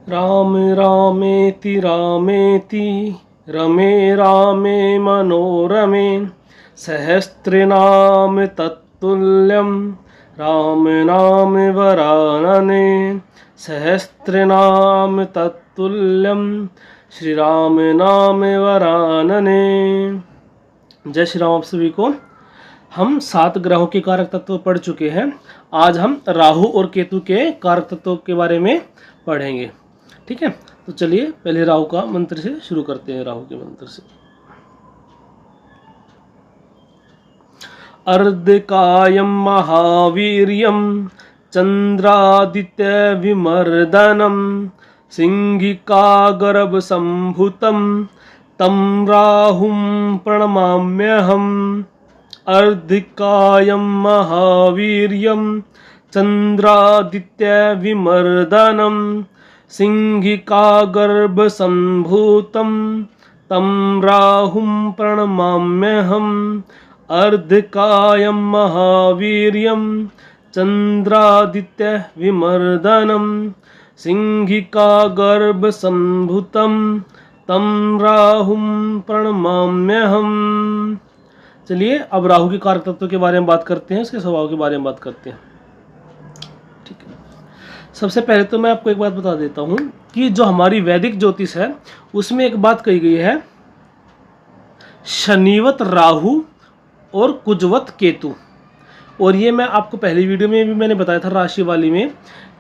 राम रामेति रामेति रमे रामे मनोरमे सहस्रनाम तत्तुल्यं राम नाम वरानने सहस्रनाम तत्तुल्यं श्री राम नाम वरानने। जय श्री राम। आप सभी को हम 7 ग्रहों के कारक तत्व पढ़ चुके हैं। आज हम राहु और केतु के कारक तत्वों के बारे में पढ़ेंगे। ठीक है, तो चलिए पहले राहु का मंत्र से शुरू करते हैं। राहु के मंत्र से अर्धकायं महावीर्यं चंद्रादित्य विमर्दनम सिंहिका गर्भ संभूतं तं राहुं प्रणमाम्यहम्। अर्धकायं महावीर्यं चंद्रादित्य विमर्दनम सिंहिका गर्भ संभूतं तं राहुं प्रणमाम्यहम्। अर्धकायं महावीर्यं चंद्रादित्य विमर्दनम सिंहिका गर्भ संभूतं तं राहुं प्रणमाम्यहम्। चलिए अब राहु के कारक तत्व के बारे में बात करते हैं, उसके स्वभाव के बारे में बात करते हैं। ठीक है, सबसे पहले तो मैं आपको एक बात बता देता हूं कि जो हमारी वैदिक ज्योतिष है उसमें एक बात कही गई है, शनिवत राहु और कुजवत केतु। और ये मैं आपको पहली वीडियो में भी मैंने बताया था राशि वाली में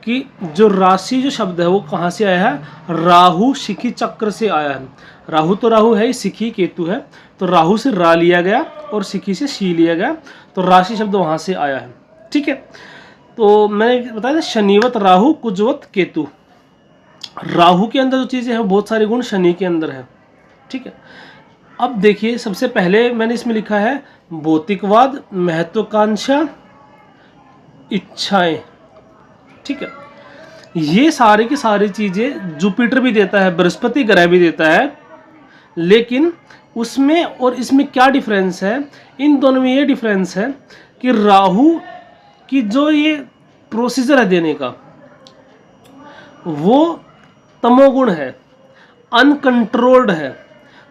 कि जो राशि जो शब्द है वो कहाँ से आया है, राहु शिखी चक्र से आया है। राहु तो राहु है, शिखी केतु है, तो राहु से रा लिया गया और शिखी से शी लिया गया, तो राशि शब्द वहाँ से आया है। ठीक है, तो मैंने बताया था शनिवत राहु कुजवत केतु। राहु के अंदर जो चीज़ें हैं बहुत सारे गुण शनि के अंदर है। ठीक है, अब देखिए सबसे पहले मैंने इसमें लिखा है भौतिकवाद, महत्वाकांक्षा, इच्छाएं। ठीक है, ये सारी की सारी चीज़ें जुपिटर भी देता है, बृहस्पति ग्रह भी देता है, लेकिन उसमें और इसमें क्या डिफरेंस है, इन दोनों में ये डिफरेंस है कि राहु की जो ये प्रोसीजर है देने का वो तमोगुण है, अनकंट्रोल्ड है।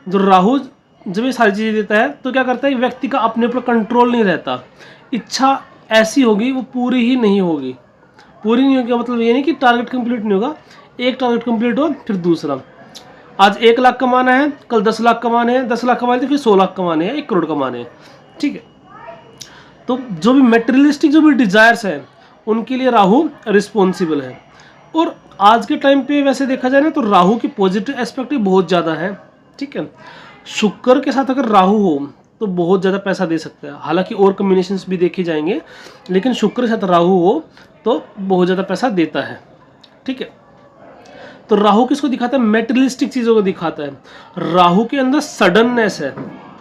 जो राहु जब ये सारी चीज़ें देता है तो क्या करता है, व्यक्ति का अपने ऊपर कंट्रोल नहीं रहता। इच्छा ऐसी होगी वो पूरी ही नहीं होगी। पूरी नहीं होगी मतलब ये नहीं कि टारगेट कंप्लीट नहीं होगा, एक टारगेट कंप्लीट हो फिर दूसरा। आज 1 लाख कमाना है, कल 10 लाख कमाने हैं, 10 लाख कमाने थे फिर 100 लाख कमाने हैं, 1 करोड़ कमाने हैं। ठीक है, तो जो भी मेटेरियलिस्टिक जो भी डिजायर्स है उनके लिए राहु रिस्पॉन्सिबल है। और आज के टाइम पे वैसे देखा जाए ना तो राहु की पॉजिटिव एस्पेक्ट भी बहुत ज़्यादा है। ठीक है, शुक्र के साथ अगर राहु हो तो बहुत ज़्यादा पैसा दे सकता है। हालांकि और कॉम्बिनेशंस भी देखे जाएंगे, लेकिन शुक्र के साथ राहु हो तो बहुत ज़्यादा पैसा देता है। ठीक है, तो राहु किसको दिखाता है, मेटेरियलिस्टिक चीज़ों को दिखाता है। राहु के अंदर सडननेस है।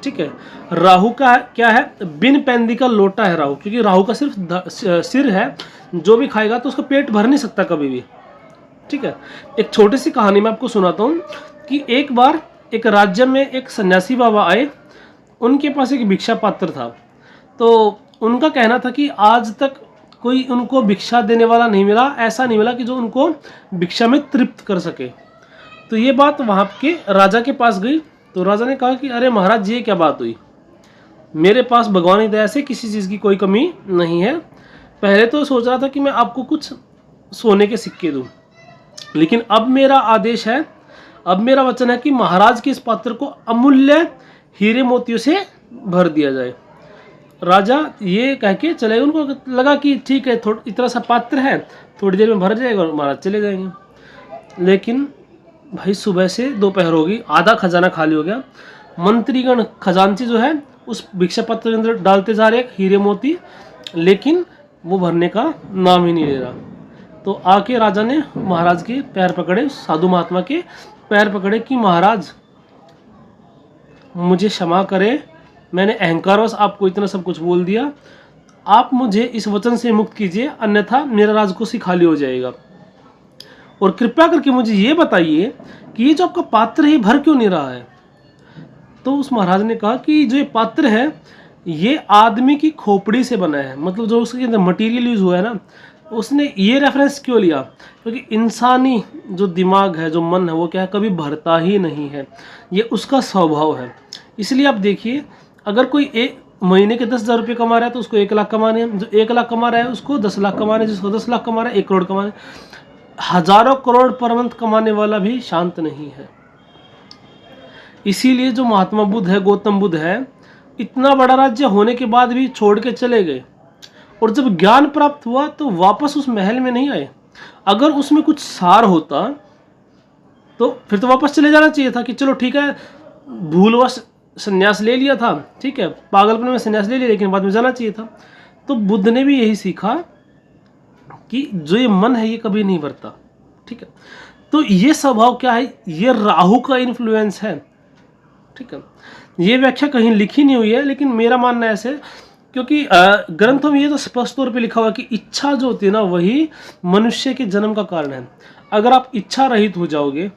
ठीक है, राहु का क्या है, बिन पैंदी का लोटा है राहु, क्योंकि राहु का सिर्फ सिर है, जो भी खाएगा तो उसका पेट भर नहीं सकता कभी भी। ठीक है, एक छोटी सी कहानी मैं आपको सुनाता हूँ कि एक बार एक राज्य में एक सन्यासी बाबा आए, उनके पास एक भिक्षा पात्र था। तो उनका कहना था कि आज तक कोई उनको भिक्षा देने वाला नहीं मिला, ऐसा नहीं मिला कि जो उनको भिक्षा में तृप्त कर सके। तो ये बात वहाँ के राजा के पास गई, तो राजा ने कहा कि अरे महाराज ये क्या बात हुई, मेरे पास भगवान की दया से किसी चीज़ की कोई कमी नहीं है। पहले तो सोच रहा था कि मैं आपको कुछ सोने के सिक्के दूँ, लेकिन अब मेरा आदेश है, अब मेरा वचन है कि महाराज के इस पात्र को अमूल्य हीरे मोतियों से भर दिया जाए। राजा ये कह के चले, उनको लगा कि ठीक है इतना सा पात्र है, थोड़ी देर में भर जाएगा और महाराज चले जाएंगे। लेकिन भाई सुबह से दोपहर हो गई, आधा खजाना खाली हो गया। मंत्रीगण खजांची जो है उस भिक्षा पत्र के अंदर डालते जा रहे हीरे मोती, लेकिन वो भरने का नाम ही नहीं ले रहा। तो आके राजा ने महाराज के पैर पकड़े, साधु महात्मा के पैर पकड़े कि महाराज मुझे क्षमा करें, मैंने अहंकारवश आपको इतना सब कुछ बोल दिया, आप मुझे इस वचन से मुक्त कीजिए, अन्यथा मेरा राजकोष खाली हो जाएगा। और कृपया करके मुझे ये बताइए कि ये जो आपका पात्र है भर क्यों नहीं रहा है। तो उस महाराज ने कहा कि जो ये पात्र है ये आदमी की खोपड़ी से बना है, मतलब जो उसके अंदर मटेरियल यूज हुआ है ना, उसने ये रेफरेंस क्यों लिया? क्योंकि इंसानी जो दिमाग है, जो मन है, वो क्या है, कभी भरता ही नहीं है, ये उसका स्वभाव है। इसलिए आप देखिए, अगर कोई एक महीने के 10,000 रुपये कमा रहा है तो उसको 1 लाख कमाने हैं, जो 1 लाख कमा रहा है उसको 10 लाख कमाने हैं, जिसको 10 लाख कमा रहा है 1 करोड़ कमाने। हजारों करोड़ पर मंथ कमाने वाला भी शांत नहीं है। इसीलिए जो महात्मा बुद्ध है, गौतम बुद्ध है, इतना बड़ा राज्य होने के बाद भी छोड़ के चले गए, और जब ज्ञान प्राप्त हुआ तो वापस उस महल में नहीं आए। अगर उसमें कुछ सार होता तो फिर तो वापस चले जाना चाहिए था कि चलो ठीक है, भूलवश संन्यास ले लिया था, ठीक है, पागलपन में संन्यास ले लिया, लेकिन बाद में जाना चाहिए था। तो बुद्ध ने भी यही सीखा कि जो ये मन है ये कभी नहीं भरता, ठीक है। तो ये स्वभाव क्या है, ये राहु का इन्फ्लुएंस है, ठीक है। ये व्याख्या कहीं लिखी नहीं हुई है, लेकिन मेरा मानना ऐसे, क्योंकि ग्रंथों में ये तो स्पष्ट तौर पे लिखा हुआ कि इच्छा जो होती है ना, वही मनुष्य के जन्म का कारण है। अगर आप इच्छा रहित हो जाओगे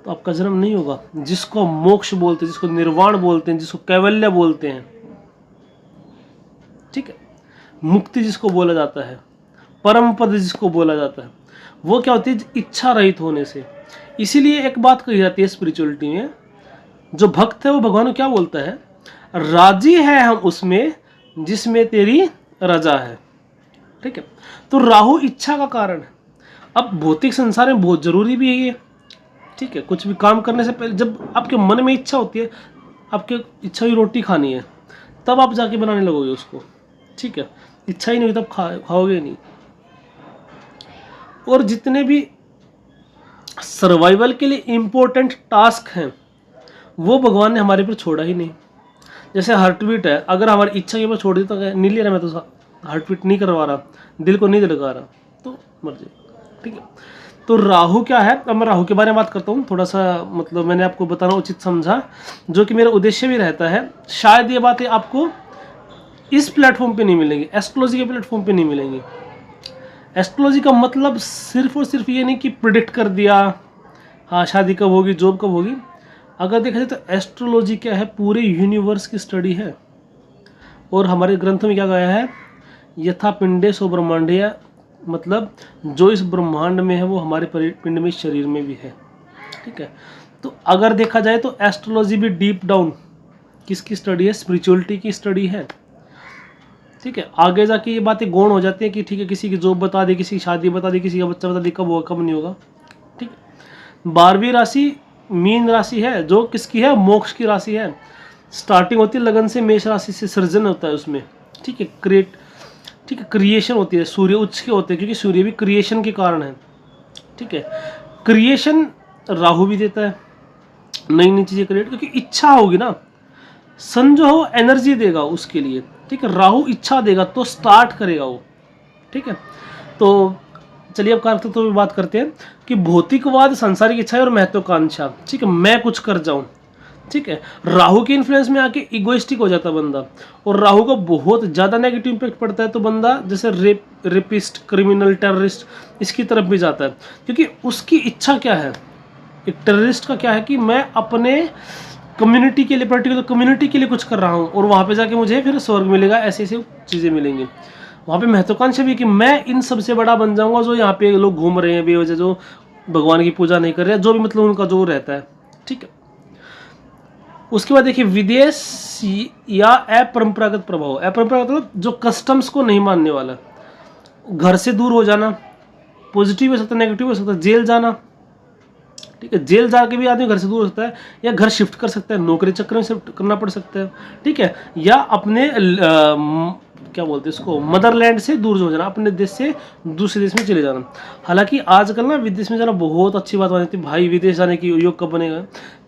तो आपका जन्म नहीं होगा। जिसको मोक्ष बोलते हैं, जिसको निर्वाण बोलते हैं, जिसको कैवल्य बोलते हैं, ठीक है, मुक्ति जिसको बोला जाता है, परम पद जिसको बोला जाता है, वो क्या होती है, इच्छा रहित होने से। इसीलिए एक बात कही जाती है स्पिरिचुअलिटी में, जो भक्त है वो भगवान को क्या बोलता है, राजी है हम उसमें जिसमें तेरी रजा है, ठीक है। तो राहु इच्छा का कारण है। अब भौतिक संसार में बहुत जरूरी भी है ये, ठीक है। कुछ भी काम करने से पहले जब आपके मन में इच्छा होती है, आपके इच्छा हुई रोटी खानी है, तब आप जाके बनाने लगोगे उसको, ठीक है। इच्छा ही नहीं हुई तब खाओगे नहीं। और जितने भी सर्वाइवल के लिए इम्पोर्टेंट टास्क हैं वो भगवान ने हमारे पर छोड़ा ही नहीं। जैसे हार्ट बीट है, अगर हमारी इच्छा के ऊपर छोड़ दी तो नहीं ले रहा, मैं तो हार्ट बीट नहीं करवा रहा, दिल को नहीं लगा रहा, तो मर जाए, ठीक है। तो राहु क्या है, अब मैं राहु के बारे में बात करता हूँ थोड़ा सा, मतलब मैंने आपको बताना उचित समझा, जो कि मेरा उद्देश्य भी रहता है। शायद ये बातें आपको इस प्लेटफॉर्म पे नहीं मिलेंगी, एस्ट्रोलॉजी के प्लेटफॉर्म पे नहीं मिलेंगी। एस्ट्रोलॉजी का मतलब सिर्फ और सिर्फ ये नहीं कि प्रिडिक्ट कर दिया, हाँ शादी कब होगी, जॉब कब होगी। अगर देखा जाए तो एस्ट्रोलॉजी क्या है, पूरे यूनिवर्स की स्टडी है। और हमारे ग्रंथों में क्या गया है, यथा पिंडे सो ब्रह्मांडीय, मतलब जो इस ब्रह्मांड में है वो हमारे पिंड में, शरीर में भी है, ठीक है। तो अगर देखा जाए तो एस्ट्रोलॉजी भी डीप डाउन किसकी स्टडी है, स्पिरिचुअलिटी की स्टडी है, ठीक है। आगे जाके ये बातें गौण हो जाती है कि ठीक है, किसी की जॉब बता दी, किसी की शादी बता दी, किसी का बच्चा बता दी, कब होगा कब नहीं होगा, ठीक है। 12वीं राशि मीन राशि है, जो किसकी है, मोक्ष की राशि है। स्टार्टिंग होती है लगन से, मेष राशि से सृजन होता है उसमें, ठीक है, ठीक है, क्रिएशन होती है। सूर्य उच्च के होते हैं क्योंकि सूर्य भी क्रिएशन के कारण है, ठीक है। क्रिएशन राहु भी देता है, नई नई चीजें क्रिएट, क्योंकि इच्छा होगी ना, सन जो हो एनर्जी देगा उसके लिए, ठीक है। राहु इच्छा देगा तो स्टार्ट करेगा वो, ठीक है। तो चलिए अब कारकत्व में बात करते हैं कि भौतिकवाद, सांसारिक इच्छा और महत्वाकांक्षा, ठीक है, मैं कुछ कर जाऊं, ठीक है। राहु के इन्फ्लुएंस में आके इगोइस्टिक हो जाता है बंदा, और राहु का बहुत ज़्यादा नेगेटिव इम्पैक्ट पड़ता है तो बंदा जैसे रेपिस्ट, क्रिमिनल, टेररिस्ट, इसकी तरफ भी जाता है। क्योंकि उसकी इच्छा क्या है, एक टेररिस्ट का क्या है कि मैं अपने कम्युनिटी के लिए, पर्टिकुलर कम्युनिटी के लिए कुछ कर रहा हूँ, और वहाँ पे जाके मुझे फिर स्वर्ग मिलेगा, ऐसी ऐसी चीज़ें मिलेंगी। वहाँ पे महत्वाकांक्षा भी कि मैं इन सबसे बड़ा बन जाऊँगा, जो यहाँ पे लोग घूम रहे हैं बेवजह, जो भगवान की पूजा नहीं कर रहे हैं, जो भी मतलब उनका जो रहता है, ठीक है। उसके बाद देखिए विदेश या अपरंपरागत प्रभाव। अपरंपरागत मतलब जो कस्टम्स को नहीं मानने वाला, घर से दूर हो जाना, पॉजिटिव हो सकता है, नेगेटिव हो सकता है, जेल जाना, ठीक है। जेल जाके भी आदमी घर से दूर हो सकता है, या घर शिफ्ट कर सकता है, नौकरी चक्कर में शिफ्ट करना पड़ सकता है, ठीक है। या अपने क्या बोलते हैं इसको, मदरलैंड से दूर हो जाना, अपने देश से दूसरे देश में चले जाना। हालांकि आजकल ना विदेश में जाना बहुत अच्छी बात मानी जाती है, भाई विदेश जाने की योग कब बनेगा।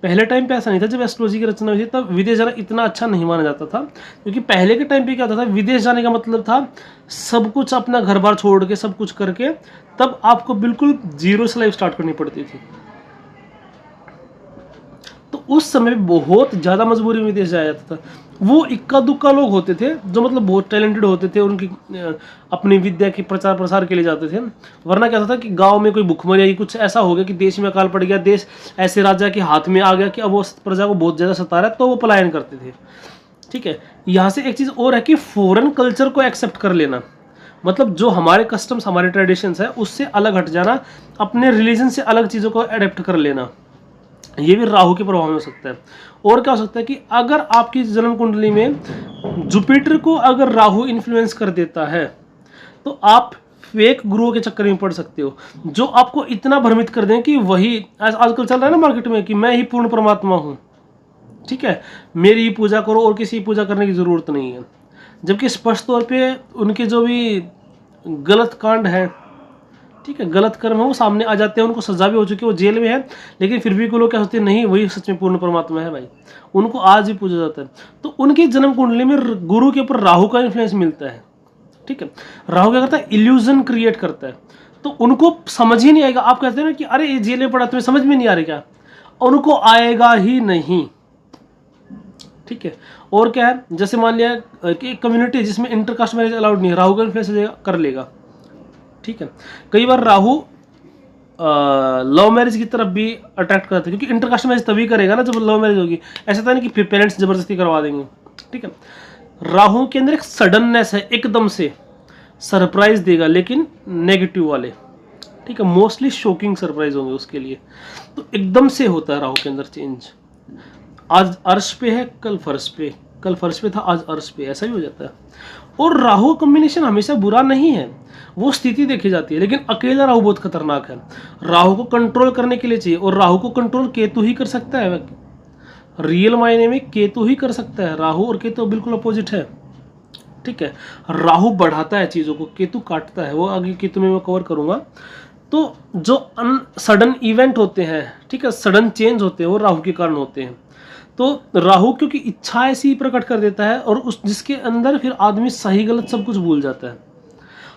पहले टाइम पे ऐसा नहीं था, जब एस्ट्रोलॉजी की रचना हुई थी तब विदेश जाना इतना अच्छा नहीं माना जाता था, क्योंकि पहले के टाइम पे क्या होता था, विदेश जाने का मतलब था सब कुछ अपना घर बार छोड़ के, सब कुछ करके, तब आपको बिल्कुल जीरो से लाइफ स्टार्ट करनी पड़ती थी। तो उस समय बहुत ज़्यादा मजबूरी में विदेश जाया जाता था। वो इक्का दुक्का लोग होते थे जो मतलब बहुत टैलेंटेड होते थे, उनकी अपनी विद्या के प्रचार प्रसार के लिए जाते थे। वरना क्या होता था कि गांव में कोई भुखमरी आई, कुछ ऐसा हो गया कि देश में अकाल पड़ गया, देश ऐसे राजा के हाथ में आ गया कि अब वो प्रजा को बहुत ज़्यादा सता रहा है, तो वो पलायन करते थे, ठीक है। यहाँ से एक चीज़ और है कि फॉरेन कल्चर को एक्सेप्ट कर लेना, मतलब जो हमारे कस्टम्स, हमारे ट्रेडिशंस है उससे अलग हट जाना, अपने रिलीजन से अलग चीज़ों को अडेप्ट कर लेना, ये भी राहु के प्रभाव में हो सकता है। और क्या हो सकता है कि अगर आपकी जन्म कुंडली में जुपिटर को अगर राहु इन्फ्लुएंस कर देता है तो आप फेक गुरुओं के चक्कर में पड़ सकते हो, जो आपको इतना भ्रमित कर दें कि वही आजकल चल रहा है ना मार्केट में कि मैं ही पूर्ण परमात्मा हूँ, ठीक है, मेरी ही पूजा करो और किसी की पूजा करने की ज़रूरत नहीं है। जबकि स्पष्ट तौर पे उनके जो भी गलत कांड है, ठीक है, गलत कर्म है, वो सामने आ जाते हैं, उनको सजा भी हो चुकी है, वो जेल में है, लेकिन फिर भी कोई लोग क्या सोचते हैं, नहीं वही सच में पूर्ण परमात्मा है भाई, उनको आज भी पूजा जाता है। तो उनकी जन्म कुंडली में गुरु के ऊपर राहु का इन्फ्लुएंस मिलता है, ठीक है। राहु क्या करता है, इल्यूजन क्रिएट करता है, तो उनको समझ ही नहीं आएगा। आप कहते हैं ना कि अरे ये जेल में पड़ा, तुम्हें समझ में नहीं आ रही क्या, उनको आएगा ही नहीं, ठीक है। और क्या है, जैसे मान लिया कि एक कम्युनिटी जिसमें इंटरकास्ट मैरिज अलाउड नहीं है, राहु का इन्फ्लुएंस कर लेगा, ठीक है। कई बार राहु लव मैरिज की तरफ भी अट्रैक्ट करता है, क्योंकि इंटरकास्ट मैरिज तभी करेगा ना जब लव मैरिज होगी, ऐसा तो नहीं कि पेरेंट्स जबरदस्ती करवा देंगे, ठीक है। राहु के अंदर एक सडननेस है, एकदम से सरप्राइज देगा, लेकिन नेगेटिव वाले, ठीक है, मोस्टली शॉकिंग सरप्राइज होंगे उसके लिए। तो एकदम से होता है राहु के अंदर चेंज, आज अर्श पे है कल फर्श पे, कल फर्श पे था आज अर्श पे, ऐसा भी हो जाता है। और राहु कॉम्बिनेशन हमेशा बुरा नहीं है, वो स्थिति देखी जाती है, लेकिन अकेला राहु बहुत खतरनाक है। राहु को कंट्रोल करने के लिए चाहिए, और राहु को कंट्रोल केतु ही कर सकता है, रियल मायने में केतु ही कर सकता है। राहु और केतु बिल्कुल अपोजिट है, ठीक है। राहु बढ़ाता है चीज़ों को, केतु काटता है, वो आगे केतु में मैं कवर करूंगा। तो जो सडन इवेंट होते हैं, ठीक है, सडन चेंज होते हैं, वो राहु के कारण होते हैं। तो राहु क्योंकि इच्छा ऐसी प्रकट कर देता है, और उस जिसके अंदर फिर आदमी सही गलत सब कुछ भूल जाता है।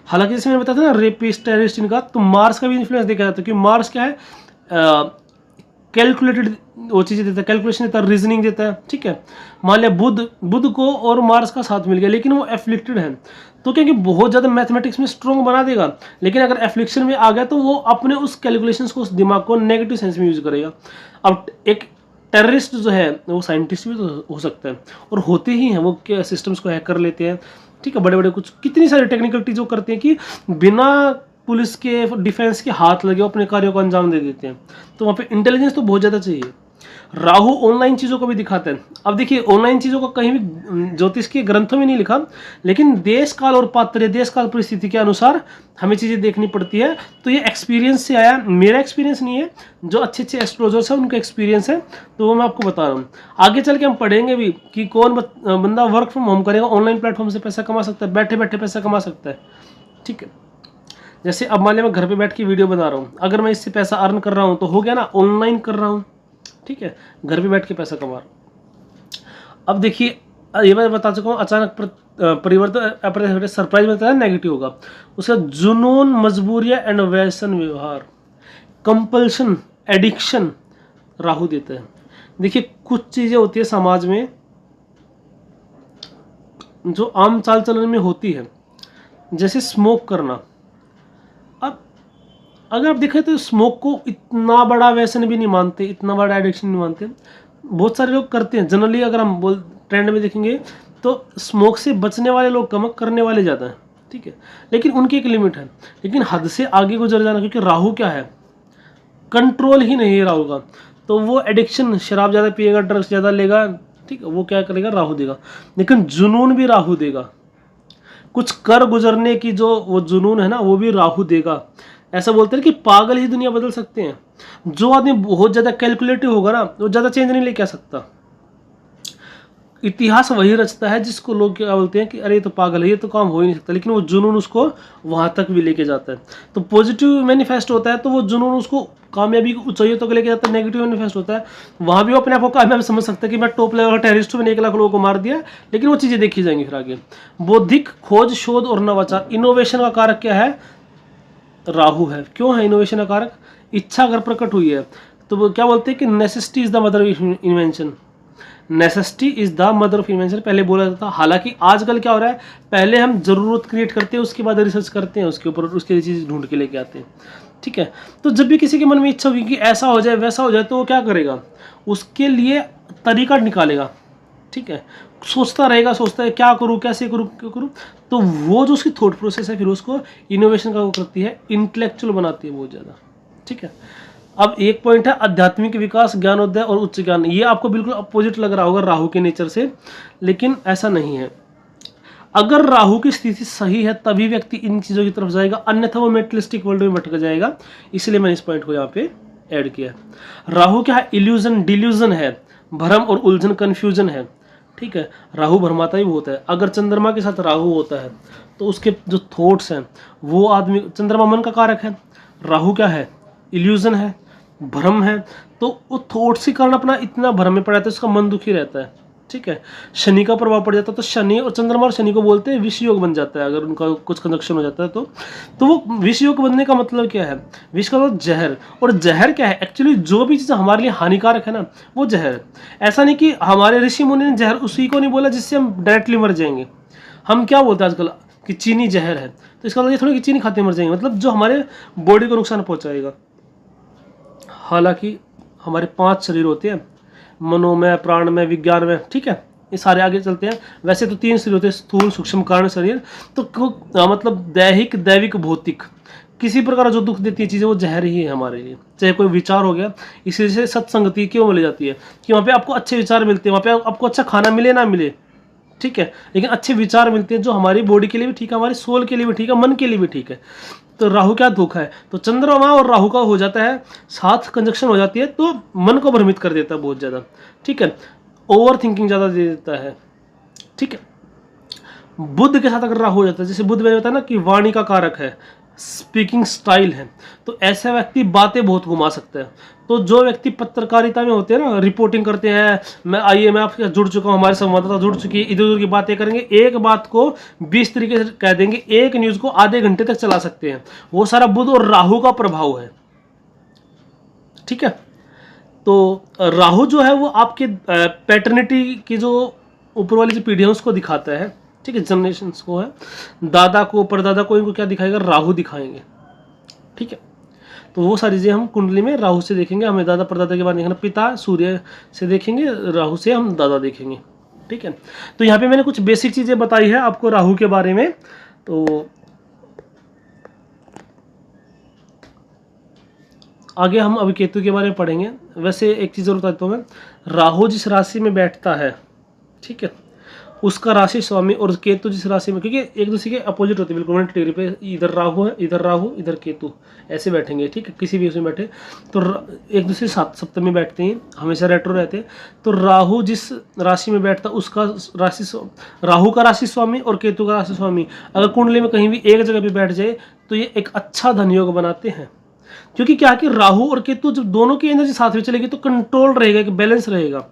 हालांकि जैसे मैंने बताया था ना रेपिस्ट टेररिस्ट इनका, तो मार्स का भी इन्फ्लुएंस देखा जाता है, क्योंकि मार्स क्या है, कैलकुलेटेड वो चीज़ें देता है, कैलकुलेशन देता है, रीजनिंग देता है, ठीक है। मान लिया बुध को और मार्स का साथ मिल गया, लेकिन वो एफ्लिक्टेड है, तो क्या कि बहुत ज़्यादा मैथमेटिक्स में स्ट्रॉन्ग बना देगा, लेकिन अगर एफ्लिक्शन में आ गया तो वो अपने उस कैलकुलेशंस को, उस दिमाग को नेगेटिव सेंस में यूज करेगा। अब एक टेररिस्ट जो है वो साइंटिस्ट भी तो हो सकता है, और होते ही हैं, वो क्या सिस्टम्स को हैक कर लेते हैं, ठीक है, बड़े बड़े कुछ कितनी सारी टेक्निकल चीज़ करते हैं कि बिना पुलिस के डिफेंस के हाथ लगे अपने कार्यों को अंजाम दे देते हैं। तो वहाँ पे इंटेलिजेंस तो बहुत ज़्यादा चाहिए। राहु ऑनलाइन चीज़ों को भी दिखाता है। अब देखिए ऑनलाइन चीज़ों को कहीं भी ज्योतिष के ग्रंथों में नहीं लिखा, लेकिन देश काल और पात्र, देश काल परिस्थिति के अनुसार हमें चीज़ें देखनी पड़ती है। तो ये एक्सपीरियंस से आया, मेरा एक्सपीरियंस नहीं है, जो अच्छे अच्छे एस्ट्रोलॉजर्स हैं उनका एक्सपीरियंस है, तो वो मैं आपको बता रहा हूँ। आगे चल के हम पढ़ेंगे भी कि कौन बंदा वर्क फ्रॉम होम करेगा, ऑनलाइन प्लेटफॉर्म से पैसा कमा सकता है, बैठे बैठे पैसा कमा सकता है, ठीक है। जैसे अब मान लिया मैं घर पे बैठ के वीडियो बना रहा हूँ, अगर मैं इससे पैसा अर्न कर रहा हूँ तो हो गया ना, ऑनलाइन कर रहा हूँ, ठीक है, घर पे बैठ के पैसा कमा रहा हूँ। अब देखिए ये मैं बता चुका हूँ, अचानक परिवर्तन, सरप्राइज बताया नेगेटिव होगा। उसका जुनून, मजबूरियाँ एंड व्यसन व्यवहार, कंपल्शन, एडिक्शन राहु देता है। देखिए कुछ चीज़ें होती है समाज में जो आम चाल चलन में होती है, जैसे स्मोक करना। अब अगर आप देखें तो स्मोक को इतना बड़ा व्यसन भी नहीं मानते, इतना बड़ा एडिक्शन नहीं मानते, बहुत सारे लोग करते हैं। जनरली अगर हम ट्रेंड में देखेंगे तो स्मोक से बचने वाले लोग कम, करने वाले ज़्यादा हैं, ठीक है, लेकिन उनकी एक लिमिट है। लेकिन हद से आगे गुजर जाना, क्योंकि राहु क्या है, कंट्रोल ही नहीं है राहु का, तो वो एडिक्शन, शराब ज़्यादा पिएगा, ड्रग्स ज़्यादा लेगा, ठीक है, वो क्या करेगा, राहु देगा। लेकिन जुनून भी राहु देगा, कुछ कर गुजरने की जो वो जुनून है ना, वो भी राहु देगा। ऐसा बोलते हैं कि पागल ही दुनिया बदल सकते हैं। जो आदमी बहुत ज़्यादा कैलकुलेटिव होगा ना, वो ज़्यादा चेंज नहीं लेके आ सकता। इतिहास वही रचता है जिसको लोग क्या बोलते हैं कि अरे ये तो पागल है, ये तो काम हो ही नहीं सकता, लेकिन वो जुनून उसको वहाँ तक भी लेके जाता है। तो पॉजिटिव मैनिफेस्ट होता है तो वो जुनून उसको कामयाबी की ऊंचाइयों तक लेके जाता है। नेगेटिव मैनिफेस्ट होता है, वहाँ भी वो अपने आप को कामयाब समझ सकता है कि मैं टॉप लेवल का टेररिस्ट हूँ, मैंने 1 लाख लोगों को मार दिया, लेकिन वो चीज़ें देखी जाएंगी फिर आगे। बौद्धिक खोज, शोध और नवाचार, इनोवेशन का कारक क्या है, राहु है। क्यों है इनोवेशन का कारक, इच्छा अगर प्रकट हुई है तो वो क्या बोलते हैं कि necessity is the mother of invention, necessity is the mother of invention पहले बोला जाता था। हालांकि आजकल क्या हो रहा है, पहले हम जरूरत क्रिएट करते हैं, उसके बाद रिसर्च करते हैं उसके ऊपर, उसके लिए चीज़ ढूंढ के लेके आते हैं, ठीक है। तो जब भी किसी के मन में इच्छा होगी कि ऐसा हो जाए वैसा हो जाए, तो वो क्या करेगा, उसके लिए तरीका निकालेगा, ठीक है, सोचता रहेगा, सोचता है क्या करूँ, कैसे करूँ, क्यों करूँ। तो वो जो उसकी थॉट प्रोसेस है फिर उसको इनोवेशन का वो करती है, इंटेलेक्चुअल बनाती है बहुत ज़्यादा। ठीक है, अब एक पॉइंट है आध्यात्मिक विकास, ज्ञानोदय और उच्च ज्ञान। ये आपको बिल्कुल अपोजिट लग रहा होगा राहु के नेचर से, लेकिन ऐसा नहीं है। अगर राहु की स्थिति सही है तभी व्यक्ति इन चीज़ों की तरफ जाएगा, अन्यथा वो मेटलिस्टिक वर्ल्ड में भटक जाएगा। इसलिए मैंने इस पॉइंट को यहाँ पे ऐड किया। राहु क्या है? इल्यूजन, डिल्यूजन है, भ्रम और उलझन, कंफ्यूजन है। ठीक है, राहु भ्रमाता ही बहुत है। अगर चंद्रमा के साथ राहु होता है तो उसके जो थॉट्स हैं वो आदमी, चंद्रमा मन का कारक है, राहु क्या है? इल्यूजन है, भ्रम है, तो वो थॉट्स के कारण अपना इतना भ्रम में पड़ जाता है, उसका मन दुखी रहता है। ठीक है, शनि का प्रभाव पड़ जाता है तो शनि और चंद्रमा और शनि को बोलते हैं विष योग बन जाता है, अगर उनका कुछ कंजक्शन हो जाता है तो वो विष योग बनने का मतलब क्या है? विष का मतलब जहर, और जहर क्या है? एक्चुअली जो भी चीज़ हमारे लिए हानिकारक है ना वो जहर है। ऐसा नहीं कि हमारे ऋषि मुनि ने जहर उसी को नहीं बोला जिससे हम डायरेक्टली मर जाएंगे। हम क्या बोलते हैं आजकल कि चीनी जहर है, तो इसका मतलब ये थोड़ी कि चीनी खाते मर जाएंगे, मतलब जो हमारे बॉडी को नुकसान पहुंचाएगा। हालांकि हमारे 5 शरीर होते हैं, मनोमय, प्राणमय, विज्ञान में। ठीक है, ये सारे आगे चलते हैं। वैसे तो 3 शरीर होते हैं, स्थूल, सूक्ष्म, कारण शरीर। तो मतलब दैहिक, दैविक, भौतिक, किसी प्रकार जो दुख देती है चीज़ें वो जहर ही है हमारे लिए। चाहे कोई विचार हो गया, इसी से सत्संगति क्यों मिल जाती है कि वहाँ पे आपको अच्छे विचार मिलते हैं, वहाँ पे आपको अच्छा खाना मिले ना मिले, ठीक है, लेकिन अच्छे विचार मिलते हैं जो हमारी बॉडी के लिए भी ठीक है, हमारी सोल के लिए भी ठीक है, मन के लिए भी ठीक है। तो राहु क्या धोखा है? तो चंद्रमा और राहु का हो जाता है, साथ कंजक्शन हो जाती है तो मन को भ्रमित कर देता है बहुत ज़्यादा। ठीक है, ओवर थिंकिंग ज़्यादा दे देता है। ठीक है, बुध के साथ अगर राहु हो जाता है, जैसे बुध मैंने बताया ना कि वाणी का कारक है, स्पीकिंग स्टाइल है, तो ऐसा व्यक्ति बातें बहुत घुमा सकता है। तो जो व्यक्ति पत्रकारिता में होते हैं ना, रिपोर्टिंग करते हैं, मैं आपके साथ जुड़ चुका हूँ, हमारे संवाददाता जुड़ चुकी है, इधर उधर की बातें करेंगे, एक बात को 20 तरीके से कह देंगे, एक न्यूज़ को आधे घंटे तक चला सकते हैं। वो सारा बुध और राहु का प्रभाव है। ठीक है, तो राहु जो है वो आपके पैटर्निटी की जो ऊपर वाली जो पीढ़ी है उसको दिखाता है। ठीक है, जनरेशंस को है, दादा को, परदादा को, इनको क्या दिखाएगा? राहु दिखाएंगे। ठीक है, तो वो सारी चीज़ें हम कुंडली में राहु से देखेंगे। हमें दादा परदादा के बारे में देखना, पिता सूर्य से देखेंगे, राहु से हम दादा देखेंगे। ठीक है, तो यहाँ पे मैंने कुछ बेसिक चीज़ें बताई है आपको राहु के बारे में। तो आगे हम अभी केतु के बारे में पढ़ेंगे। वैसे एक चीज़ और बताता हूँ मैं, राहु जिस राशि में बैठता है, ठीक है, उसका राशि स्वामी, और केतु जिस राशि में, क्योंकि एक दूसरे के अपोजिट होते हैं बिल्कुल 180 डिग्री पे, इधर राहु है, इधर राहु, इधर केतु, ऐसे बैठेंगे। ठीक है, किसी भी उसमें बैठे तो एक दूसरे सप्तम में बैठते हैं, हमेशा रेट्रो रहते हैं। तो राहु जिस राशि में बैठता उसका राशि, राहु का राशि स्वामी और केतु का राशि स्वामी अगर कुंडली में कहीं भी एक जगह पे बैठ जाए तो ये एक अच्छा धन योग बनाते हैं। क्योंकि क्या कि राहु और केतु जब दोनों की एनर्जी साथ में चलेगी तो कंट्रोल रहेगा, एक बैलेंस रहेगा।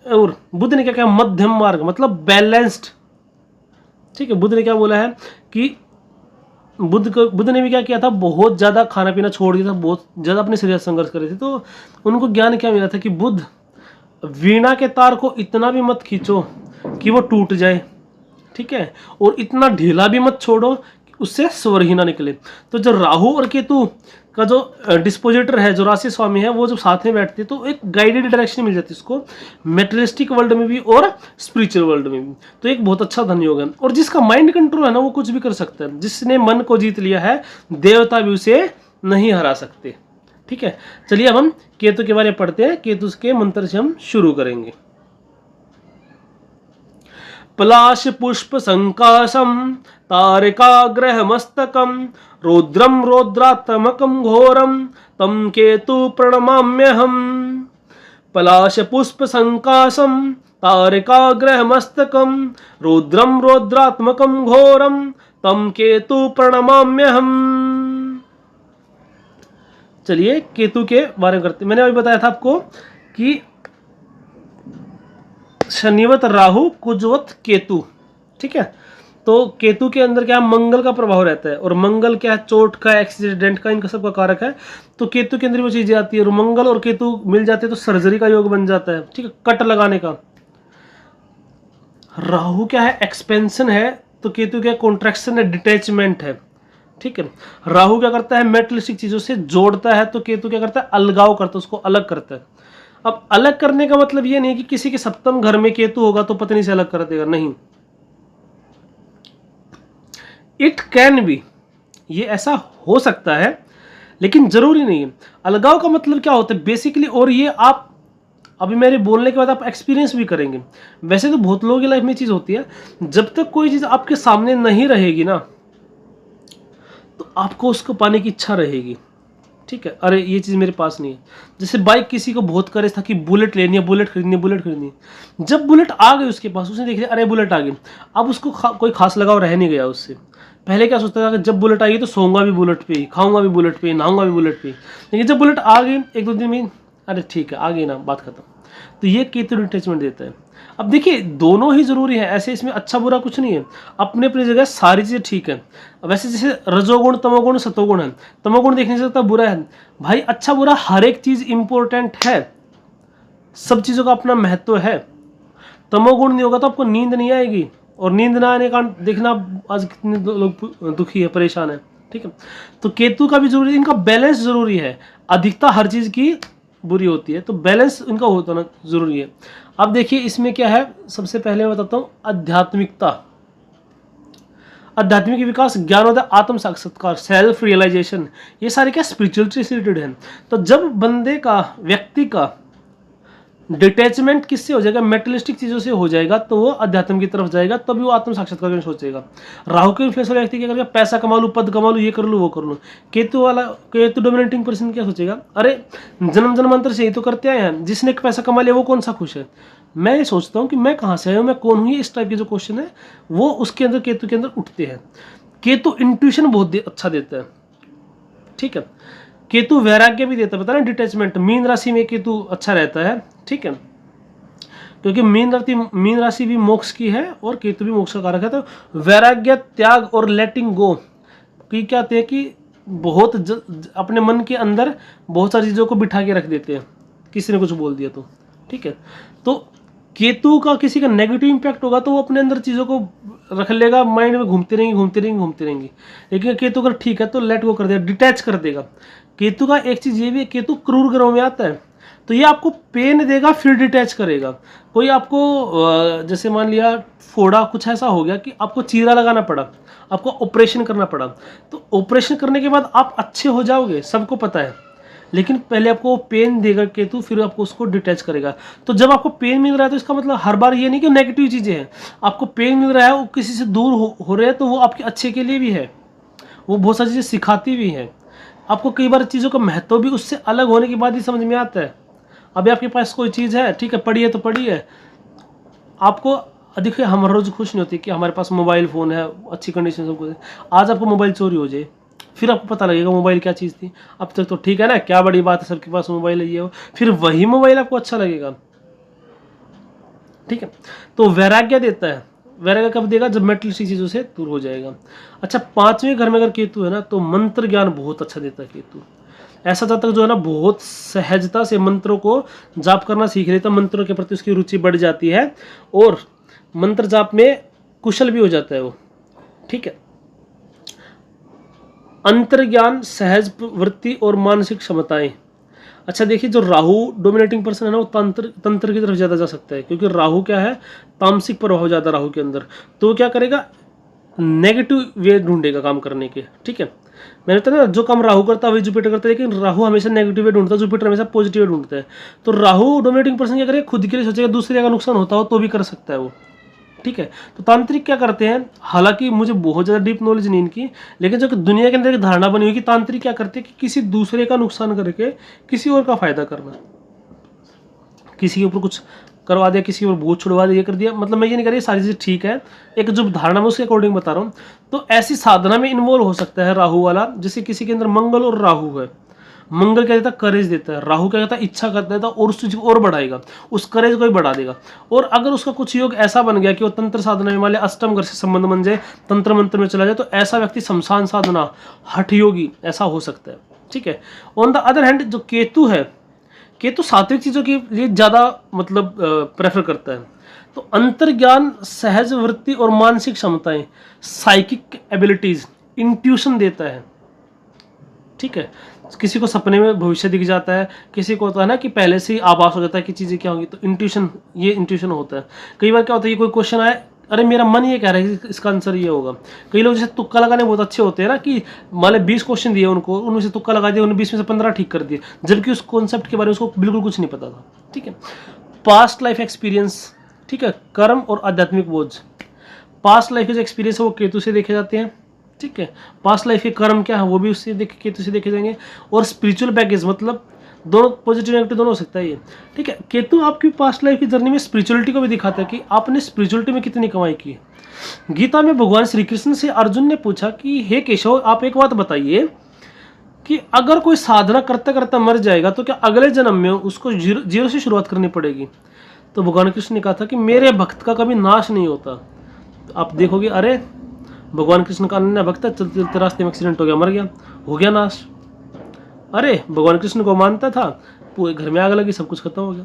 और बुध ने क्या कहा? मध्यम मार्ग, मतलब बैलेंस्ड। ठीक है, बुध ने क्या बोला है कि बुध ने भी क्या किया था? बहुत ज़्यादा खाना पीना छोड़ दिया था, बहुत ज़्यादा अपने शरीर से संघर्ष कर रहे थे। तो उनको ज्ञान क्या मिला था कि बुध, वीणा के तार को इतना भी मत खींचो कि वो टूट जाए, ठीक है, और इतना ढीला भी मत छोड़ो कि उससे स्वर ही ना निकले। तो जो राहु और केतु का जो डिस्पोजिटर है, जो राशि स्वामी है, वो जब साथ में बैठते हैं तो एक गाइडेड डायरेक्शन मिल जाती है इसको, मेटेरियलिस्टिक वर्ल्ड में भी और स्पिरिचुअल वर्ल्ड में भी। तो एक बहुत अच्छा धन योग है। और जिसका माइंड कंट्रोल है ना वो कुछ भी कर सकता है। जिसने मन को जीत लिया है, देवता भी उसे नहीं हरा सकते। ठीक है, चलिए अब हम केतु के बारे में पढ़ते हैं। केतु के मंत्र से हम शुरू करेंगे। पलाश पुष्प संकाशम तारकाग्रह मस्तकम रौद्रम रौद्रात्मकं घोरम तम केतु प्रणमाम्यहम्। पलाश पुष्प संकाशम तारकाग्रह मस्तकम रौद्रम रौद्रात्मकं घोरम तम केतु प्रणमाम्यहम्। चलिए केतु के बारे में करते। मैंने अभी बताया था आपको कि शनिवत राहु, कुजवत केतु। ठीक है, तो केतु के अंदर क्या मंगल का प्रभाव रहता है, और मंगल क्या है? चोट का, एक्सीडेंट का, इनका सबका कारक है। तो केतु के अंदर वो चीजें आती है, और मंगल और केतु मिल जाते हैं तो सर्जरी का योग बन जाता है। ठीक है, कट लगाने का। राहु क्या है? एक्सपेंशन है, तो केतु क्या? कॉन्ट्रैक्शन है, डिटैचमेंट है। ठीक है, राहु क्या करता है? मेटलिस्टिक चीजों से जोड़ता है, तो केतु क्या करता है? अलगाव करता है, उसको अलग करता है। अब अलग करने का मतलब ये नहीं कि किसी के सप्तम घर में केतु होगा तो पत्नी से अलग कर देगा, नहीं। इट कैन बी, ये ऐसा हो सकता है लेकिन जरूरी नहीं है। अलगाव का मतलब क्या होता है बेसिकली, और ये आप अभी मेरे बोलने के बाद आप एक्सपीरियंस भी करेंगे। वैसे तो बहुत लोगों की लाइफ में चीज होती है, जब तक कोई चीज आपके सामने नहीं रहेगी ना तो आपको उसको पाने की इच्छा रहेगी, ठीक है। अरे ये चीज़ मेरे पास नहीं है। जैसे बाइक, किसी को बहुत करेज था कि बुलेट लेनी है, बुलेट खरीदनी है, बुलेट खरीदनी है। जब बुलेट आ गई उसके पास, उसने देख लिया अरे बुलेट आ गई, अब उसको कोई खास लगाव रह नहीं गया उससे। पहले क्या सोचता था कि जब बुलेट आएगी तो सोऊंगा भी बुलेट पे ही, खाऊंगा भी बुलेट पे ही, नहाऊंगा भी बुलेट पे ही। लेकिन जब बुलेट आ गई एक दो दिन में, अरे ठीक है आ गई ना, बात खत्म। तो ये केतु डिटैचमेंट देता है। अब देखिए दोनों ही जरूरी है, ऐसे इसमें अच्छा बुरा कुछ नहीं है, अपने अपनी जगह सारी चीजें ठीक है। वैसे जैसे रजोगुण तमोगुण सतोगुण है, तमोगुण देखने से तो बुरा है भाई, अच्छा बुरा हर एक चीज इंपॉर्टेंट है, सब चीजों का अपना महत्व है। तमोगुण नहीं होगा तो आपको नींद नहीं आएगी, और नींद ना आने का देखना आज कितने लोग दुखी है, परेशान है, ठीक है। तो केतु का भी जरूरी, इनका बैलेंस जरूरी है। अधिकता हर चीज की बुरी होती है, तो बैलेंस इनका होना जरूरी है। अब देखिए इसमें क्या है, सबसे पहले मैं बताता हूँ आध्यात्मिकता, आध्यात्मिक विकास, ज्ञानोदय, आत्म साक्षात्कार, सेल्फ रियलाइजेशन, ये सारे क्या स्पिरिचुअलिटी से रिलेटेड है। तो जब बंदे का, व्यक्ति का डिटैचमेंट किससे हो जाएगा, मेटलिस्टिक चीजों से हो जाएगा, तो वो अध्यात्म की तरफ जाएगा, तभी वो आत्म साक्षात्कार में सोचेगा। राहु के इन्फ्लुएंस वाला व्यक्ति क्या करेगा, पैसा कमा लूं, पद कमा लूं, ये कर लूं, वो कर लूं। केतु डोमिनेटिंग पर्सन क्या सोचेगा, अरे जन्म जन्मांतर से ही तो करते आए हैं, जिसने पैसा कमा लिया वो कौन सा खुश है। मैं ये सोचता हूँ कि मैं कहाँ से आया हूँ, मैं कौन हूँ, इस टाइप के जो क्वेश्चन है वो उसके अंदर, केतु के अंदर उठते हैं। केतु इंट्यूशन बहुत अच्छा देता है, ठीक है। केतु वैराग्य भी देता है, पता ना, डिटैचमेंट। मीन राशि में केतु अच्छा रहता है, ठीक है, क्योंकि मीन राशि भी मोक्ष की है और केतु भी मोक्ष का कारक है। तो वैराग्य, त्याग और लेटिंग गो की क्या होते हैं कि बहुत अपने मन के अंदर बहुत सारी चीज़ों को बिठा के रख देते हैं, किसी ने कुछ बोल दिया तो, ठीक है। तो केतु का किसी का नेगेटिव इंपैक्ट होगा तो वो अपने अंदर चीज़ों को रख लेगा, माइंड में घूमती रहेंगी। लेकिन केतु अगर ठीक है तो लेट गो कर देगा, डिटैच कर देगा। केतु का एक चीज़ ये भी है, केतु क्रूर ग्रहों में आता है, तो ये आपको पेन देगा फिर डिटैच करेगा। कोई आपको जैसे मान लिया फोड़ा, कुछ ऐसा हो गया कि आपको चीरा लगाना पड़ा, आपको ऑपरेशन करना पड़ा, तो ऑपरेशन करने के बाद आप अच्छे हो जाओगे, सबको पता है। लेकिन पहले आपको पेन देगा केतु, फिर आपको उसको डिटैच करेगा। तो जब आपको पेन मिल रहा है तो इसका मतलब हर बार ये नहीं कि नेगेटिव चीज़ें हैं। आपको पेन मिल रहा है, वो किसी से दूर हो रहे हैं, तो वो आपके अच्छे के लिए भी है, वो बहुत सारी चीज़ें सिखाती भी हैं आपको। कई बार चीज़ों का महत्व भी उससे अलग होने के बाद ही समझ में आता है। अभी आपके पास कोई चीज़ है, ठीक है, पड़ी है तो पड़ी है, आपको देखिए हम रोज़ खुश नहीं होती कि हमारे पास मोबाइल फ़ोन है, अच्छी कंडीशन सब कुछ है। आज आपको मोबाइल चोरी हो जाए, फिर आपको पता लगेगा मोबाइल क्या चीज़ थी। अब तक तो ठीक है ना, क्या बड़ी बात है, सबके पास मोबाइल है, ये हो, फिर वही मोबाइल आपको अच्छा लगेगा, ठीक है। तो वैराग्य देता है। वैराग्य कब देगा, जब मेटलिस्टिक चीज़ों से दूर हो जाएगा। अच्छा, 5वें घर में अगर केतु है ना तो मंत्र ज्ञान बहुत अच्छा देता है केतु। ऐसा जातक जो है ना बहुत सहजता से मंत्रों को जाप करना सीख लेता, मंत्रों के प्रति उसकी रुचि बढ़ जाती है और मंत्र जाप में कुशल भी हो जाता है वो, ठीक है। अंतर्ज्ञान, सहज वृत्ति और मानसिक क्षमताएं। अच्छा देखिए, जो राहु डोमिनेटिंग पर्सन है ना वो तंत्र की तरफ ज़्यादा जा सकता है, क्योंकि राहु क्या है, तामसिक प्रभाव ज़्यादा राहु के अंदर। तो क्या करेगा, नेगेटिव वे ढूंढेगा काम करने के, ठीक है। मैंने बताया ना, जो काम राहु करता है वही जुपिटर करता है, लेकिन राहु हमेशा नेगेटिव वे ढूंढता है, जुपिटर हमेशा पॉजिटिव वे ढूंढता है। तो राहु डोमिनेटिंग पर्सन क्या करेगा, खुद के लिए सोचेगा, दूसरे का नुकसान होता हो तो भी कर सकता है वो, ठीक है। तो तांत्रिक क्या करते हैं, हालांकि मुझे बहुत ज़्यादा डीप नॉलेज नहीं इनकी, लेकिन जो दुनिया के अंदर एक धारणा बनी हुई कि तांत्रिक क्या करते हैं कि किसी दूसरे का नुकसान करके किसी और का फायदा करना, किसी के ऊपर कुछ करवा दिया, किसी और बोझ छुड़वा दिया, ये कर दिया। मतलब मैं ये नहीं कर रही सारी चीज़ें ठीक है, एक जो धारणा मैं उसके अकॉर्डिंग बता रहा हूँ। तो ऐसी साधना में इन्वॉल्व हो सकता है राहु वाला, जैसे किसी के अंदर मंगल और राहु है। मंगल क्या देता है, करेज देता है, राहु क्या कहता है, इच्छा करता है और उस चीज को और बढ़ाएगा, उस करेज को ही बढ़ा देगा। और अगर उसका कुछ योग ऐसा बन गया कि वो तंत्र साधना में मान लिया अष्टम घर से संबंध बन जाए, तंत्र मंत्र में चला जाए, तो ऐसा व्यक्ति शमशान साधना, हठ योगी ऐसा हो सकता है, ठीक है। ऑन द अदर हैंड जो केतु है, केतु सात्विक चीजों के लिए ज्यादा मतलब प्रेफर करता है। तो अंतर्ज्ञान, सहज वृत्ति और मानसिक क्षमताएं, साइकिक एबिलिटीज, इंट्यूशन देता है, ठीक है। किसी को सपने में भविष्य दिख जाता है, किसी को होता है ना कि पहले से ही आभास हो जाता है कि चीज़ें क्या होंगी, तो इंट्यूशन, ये इंट्यूशन होता है। कई बार क्या होता है कि कोई क्वेश्चन आए, अरे मेरा मन ये कह रहा है कि इसका आंसर ये होगा। कई लोग जैसे तुक्का लगाने बहुत अच्छे होते हैं ना, कि मान लो 20 क्वेश्चन दिए उनको, उनमें से तुक्का लगा दिया, उन्होंने 20 में से 15 ठीक कर दिए, जबकि उस कॉन्सेप्ट के बारे में उसको बिल्कुल कुछ नहीं पता था। ठीक है, पास्ट लाइफ एक्सपीरियंस, ठीक है, कर्म और आध्यात्मिक बोझ। पास्ट लाइफ के जो एक्सपीरियंस है वो केतु से देखे जाते हैं। ठीक है, पास्ट लाइफ के कर्म क्या है वो भी उससे केतु से देखे जाएंगे। और स्पिरिचुअल बैगेज, मतलब दोनों पॉजिटिव नेगेटिव दोनों हो सकता है ये। ठीक है, केतु आपकी पास्ट लाइफ की जर्नी में स्पिरिचुअलिटी को भी दिखाता है कि आपने स्पिरिचुअलिटी में कितनी कमाई की है। गीता में भगवान श्री कृष्ण से अर्जुन ने पूछा कि हे केशव, आप एक बात बताइए कि अगर कोई साधना करते करते मर जाएगा तो क्या अगले जन्म में उसको जीरो से शुरुआत करनी पड़ेगी। तो भगवान कृष्ण ने कहा था कि मेरे भक्त का कभी नाश नहीं होता। तो आप देखोगे, अरे भगवान कृष्ण का अनन्य भक्त है, चलते चलते रास्ते में एक्सीडेंट हो गया, मर गया, हो गया नाश। अरे भगवान कृष्ण को मानता था, पूरे घर में आग लगी, सब कुछ खत्म हो गया।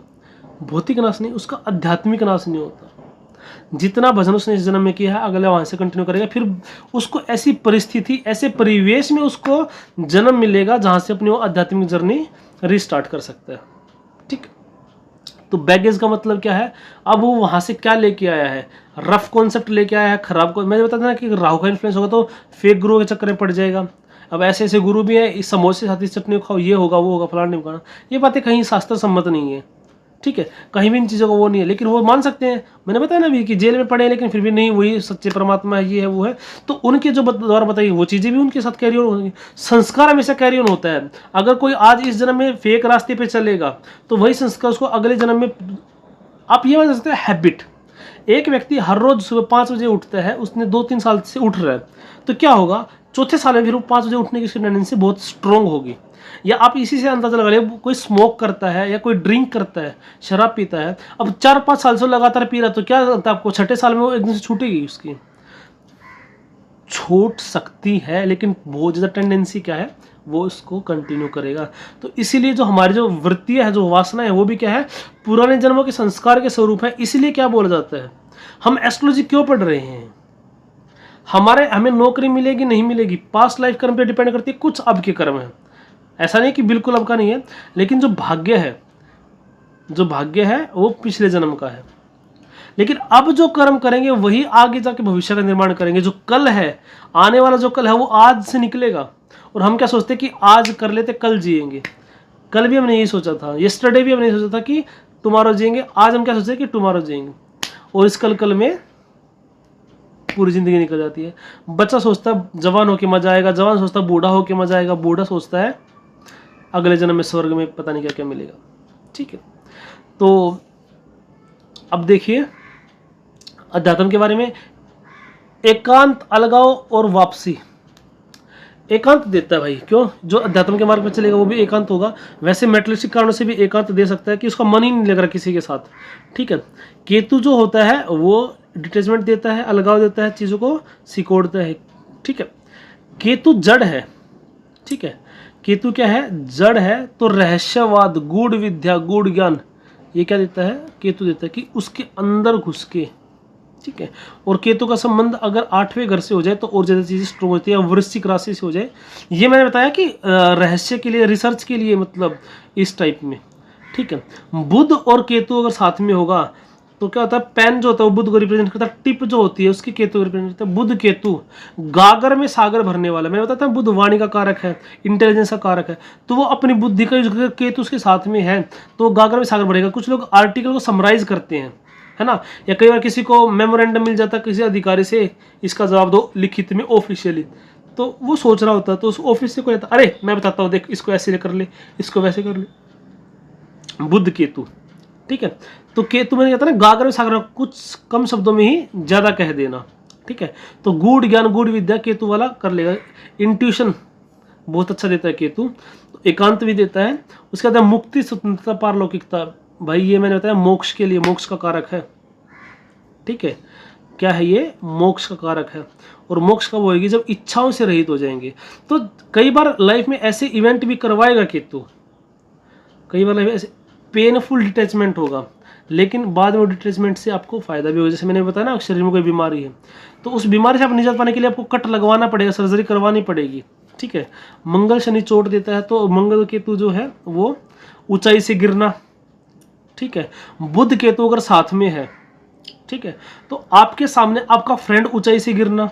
भौतिक नाश नहीं, उसका आध्यात्मिक नाश नहीं होता। जितना भजन उसने इस जन्म में किया है, अगले वहां से कंटिन्यू करेगा, फिर उसको ऐसी परिस्थिति, ऐसे परिवेश में उसको जन्म मिलेगा जहां से अपनी वो आध्यात्मिक जर्नी रिस्टार्ट कर सकता है। ठीक, तो बैगेज का मतलब क्या है, अब वो वहां से क्या लेके आया है, रफ कॉन्सेप्ट लेके आया है, खराब को। मैं बताता ना कि राहु का इन्फ्लुएंस होगा तो फेक गुरु के चक्कर में पड़ जाएगा। अब ऐसे ऐसे गुरु भी हैं, इस समोसे साथ इस चटनी खाओ, ये होगा वो होगा, फलाना नहीं होगा। ये बातें कहीं शास्त्र सम्मत नहीं है। ठीक है, कहीं भी इन चीज़ों का वो नहीं है, लेकिन वो मान सकते हैं। मैंने बताया ना भी कि जेल में पड़े हैं लेकिन फिर भी नहीं, वही सच्चे परमात्मा है, ये है वो है, तो उनके जो द्वारा बताइए वो चीज़ें भी उनके साथ कैरी ऑन होंगी। संस्कार हमेशा कैरी ऑन होता है। अगर कोई आज इस जन्म में फेक रास्ते पे चलेगा तो वही संस्कार उसको अगले जन्म में, आप ये मान सकते हैं हैबिट। एक व्यक्ति हर रोज सुबह 5 बजे उठता है, उसने 2-3 साल से उठ रहा है, तो क्या होगा, चौथे साल में फिर वो 5 बजे उठने की टेंडेंसी बहुत स्ट्रॉन्ग होगी। या आप इसी से अंदाजा लगा लीजिए, कोई स्मोक करता है या कोई ड्रिंक करता है, शराब पीता है, अब 4-5 साल से लगातार पी रहा है, तो क्या लगता है आपको, छठे साल में वो एकदम से छूटेगी, उसकी छूट सकती है, लेकिन बहुत ज़्यादा टेंडेंसी क्या है, वो इसको कंटिन्यू करेगा। तो इसीलिए जो हमारी जो वृत्तियाँ है, जो वासना है, वो भी क्या है, पुराने जन्मों के संस्कार के स्वरूप है। इसीलिए क्या बोला जाता है, हम एस्ट्रोलॉजी क्यों पढ़ रहे हैं, हमें नौकरी मिलेगी नहीं मिलेगी, पास्ट लाइफ कर्म पे डिपेंड करती है, कुछ अब के कर्म है। ऐसा नहीं कि बिल्कुल अब का नहीं है, लेकिन जो भाग्य है वो पिछले जन्म का है। लेकिन अब जो कर्म करेंगे वही आगे जाके भविष्य का निर्माण करेंगे। जो कल है, आने वाला जो कल है, वो आज से निकलेगा। और हम क्या सोचते हैं कि आज कर लेते कल जिएंगे। कल भी हमने यही सोचा था, येस्टरडे भी हमने सोचा था कि टुमारो जिएंगे। आज हम क्या सोचते हैं कि टुमारो जिएंगे, और इस कल में पूरी जिंदगी निकल जाती है। बच्चा सोचता है जवान होके मजा आएगा, जवान सोचता है बूढ़ा होके मजा आएगा, बूढ़ा सोचता है अगले जन्म में स्वर्ग में पता नहीं क्या क्या मिलेगा। ठीक है, तो अब देखिए अध्यात्म के बारे में। एकांत, अलगाव और वापसी। एकांत देता है भाई, क्यों, जो अध्यात्म के मार्ग में चलेगा वो भी एकांत होगा। वैसे मेटलिस्टिक कारणों से भी एकांत दे सकता है कि उसका मन ही नहीं लग रहा किसी के साथ। ठीक है, केतु जो होता है वो डिटैचमेंट देता है, अलगाव देता है, चीज़ों को सिकोड़ता है। ठीक है, केतु जड़ है। ठीक है, केतु क्या है, जड़ है। तो रहस्यवाद, गूढ़ विद्या, गूढ़ ज्ञान, ये क्या देता है, केतु देता है कि उसके अंदर घुस के। ठीक है, और केतु का संबंध अगर 8वें घर से हो जाए तो और ज़्यादा चीज़ें स्ट्रॉन्ग होती है, वृश्चिक राशि से हो जाए। ये मैंने बताया कि रहस्य के लिए, रिसर्च के लिए, मतलब इस टाइप में। ठीक है, बुध और केतु अगर साथ में होगा तो क्या होता है, पेन जो होता है वो बुध को रिप्रेजेंट करता है, टिप जो होती है उसकी केतु को रिप्रेजेंट करता है। बुध केतु गागर में सागर भरने वाला। मैंने बताया था बुध वाणी का कारक है, इंटेलिजेंस का कारक है, तो वो अपनी बुद्धि का यूज करके, केतु उसके साथ में है तो गागर में सागर भरेगा। कुछ लोग आर्टिकल को समराइज करते हैं, है ना, या कई बार किसी को मेमोरेंडम मिल जाता है किसी अधिकारी से, इसका जवाब दो लिखित में ऑफिशियली, तो वो सोच रहा होता है, तो उस ऑफिस से कोई आता, अरे मैं बताता हूँ, देख इसको ऐसे कर ले, इसको वैसे कर ले। बुध केतु। ठीक है, तो केतु मैंने कहता ना गागर में सागर, कुछ कम शब्दों में ही ज्यादा कह देना। ठीक है, तो गूढ़ ज्ञान, गूढ़ विद्या केतु वाला कर लेगा। इंट्यूशन बहुत अच्छा देता है केतु। तो एकांत भी देता है। उसके बाद मुक्ति, स्वतंत्रता, पारलौकिकता। भाई ये मैंने बताया मोक्ष के लिए, मोक्ष का कारक है। ठीक है, क्या है ये, मोक्ष का कारक है। और मोक्ष कब होगी, जब इच्छाओं से रहित हो जाएंगे। तो कई बार लाइफ में ऐसे इवेंट भी करवाएगा केतु, कई बार लाइफ में ऐसे पेनफुल डिटैचमेंट होगा, लेकिन बाद में डिटैचमेंट से आपको फायदा भी होगा। जैसे मैंने बताया ना, शरीर में कोई बीमारी है तो उस बीमारी से आप निजात पाने के लिए आपको कट लगवाना पड़ेगा, सर्जरी करवानी पड़ेगी। ठीक है। मंगल शनि चोट देता है, तो मंगल केतु जो है वो ऊंचाई से गिरना, ठीक है। बुध केतु अगर साथ में है, ठीक है, तो आपके सामने आपका फ्रेंड ऊंचाई से गिरना।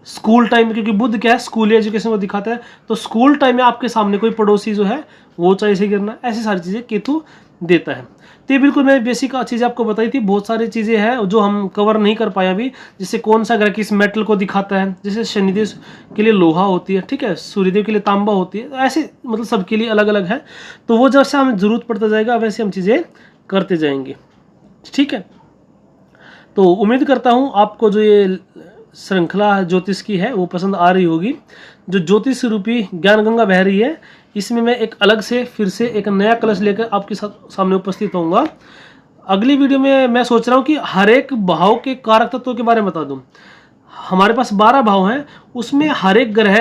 स्कूल टाइम में, क्योंकि बुध क्या है, स्कूल एजुकेशन को दिखाता है, तो स्कूल टाइम में आपके सामने कोई पड़ोसी जो है वो ऊंचाई से गिरना, ऐसी सारी चीज़ें केतु देता है। तो ये बिल्कुल मैंने बेसिक चीज़ें आपको बताई थी। बहुत सारी चीज़ें हैं जो हम कवर नहीं कर पाए अभी, जैसे कौन सा ग्रह किस मेटल को दिखाता है, जैसे शनिदेव के लिए लोहा होती है, ठीक है, सूर्यदेव के लिए तांबा होती है, ऐसे मतलब सबके लिए अलग अलग है। तो वो जैसे हमें ज़रूरत पड़ता जाएगा वैसे हम चीज़ें करते जाएंगे, ठीक है। तो उम्मीद करता हूँ आपको जो ये श्रृंखला ज्योतिष की है वो पसंद आ रही होगी। जो ज्योतिष रूपी ज्ञान गंगा बह रही है, इसमें मैं एक अलग से फिर से एक नया कलश लेकर आपके सामने उपस्थित होऊंगा। अगली वीडियो में मैं सोच रहा हूँ कि हर एक भाव के कारक तत्वों के बारे में बता दूं। हमारे पास 12 भाव हैं, उसमें हर एक ग्रह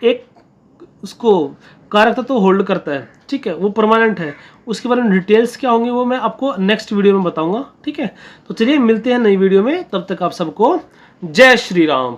एक उसको कारक तत्व होल्ड करता है, ठीक है, वो परमानेंट है। उसके बारे में डिटेल्स क्या होंगी वो मैं आपको नेक्स्ट वीडियो में बताऊंगा, ठीक है। तो चलिए मिलते हैं नई वीडियो में, तब तक आप सबको जय श्री राम।